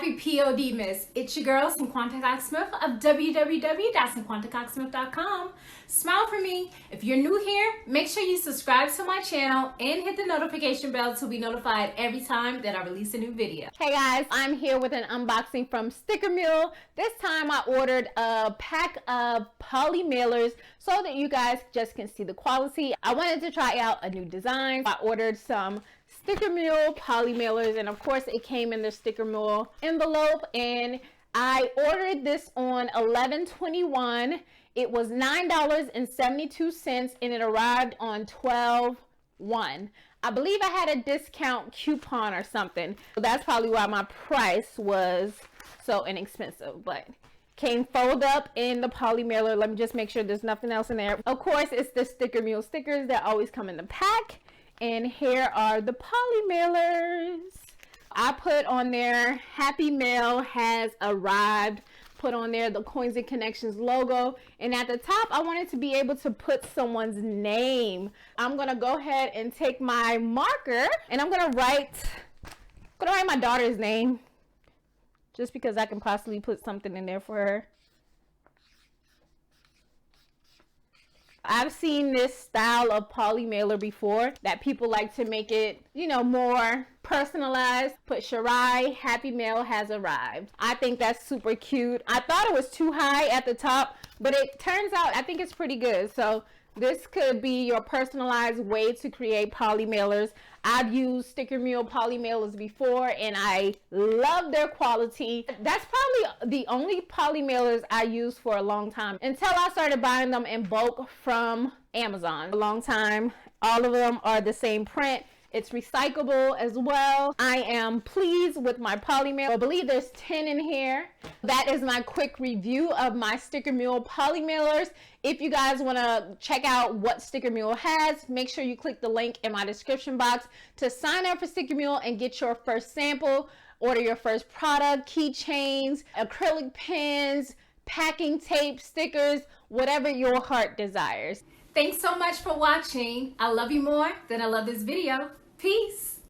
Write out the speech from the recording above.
Happy POD, miss. It's your girl, Cinquanta Cox-Smith of www.cinquantacoxsmith.com. Smile for me. If you're new here, make sure you subscribe to my channel and hit the notification bell to be notified every time that I release a new video. Hey guys, I'm here with an unboxing from StickerMule. This time I ordered a pack of Polymailers so that you guys just can see the quality. I wanted to try out a new design. I ordered some StickerMule Polymailers, and of course it came in the StickerMule envelope, and I ordered this on 11/21. It was $9.72 and it arrived on 12/1. I believe I had a discount coupon or something, so that's probably why my price was so inexpensive. But came fold up in the Polymailer. Let me just make sure there's nothing else in there. Of course, it's the StickerMule stickers that always come in the pack. And here are the Polymailers. I put on there, Happy Mail has arrived. Put on there the Coins and Connections logo. And at the top, I wanted to be able to put someone's name. I'm gonna go ahead and take my marker and I'm gonna write my daughter's name, just because I can possibly put something in there for her. I've seen this style of Polymailer before, that people like to make it, you know, more personalized. Put Shirai, Happy Mail has arrived. I think that's super cute. I thought it was too high at the top, but it turns out I think it's pretty good. So this could be your personalized way to create Polymailers. I've used StickerMule Polymailers before and I love their quality. That's probably the only Polymailers I used for a long time, until I started buying them in bulk from Amazon. A long time. All of them are the same print. It's recyclable as well. I am pleased with my Polymailer. I believe there's 10 in here. That is my quick review of my StickerMule Polymailers. If you guys want to check out what StickerMule has, make sure you click the link in my description box to sign up for StickerMule and get your first sample. Order your first product, keychains, acrylic pens, packing tape, stickers, whatever your heart desires. Thanks so much for watching. I love you more than I love this video. Peace.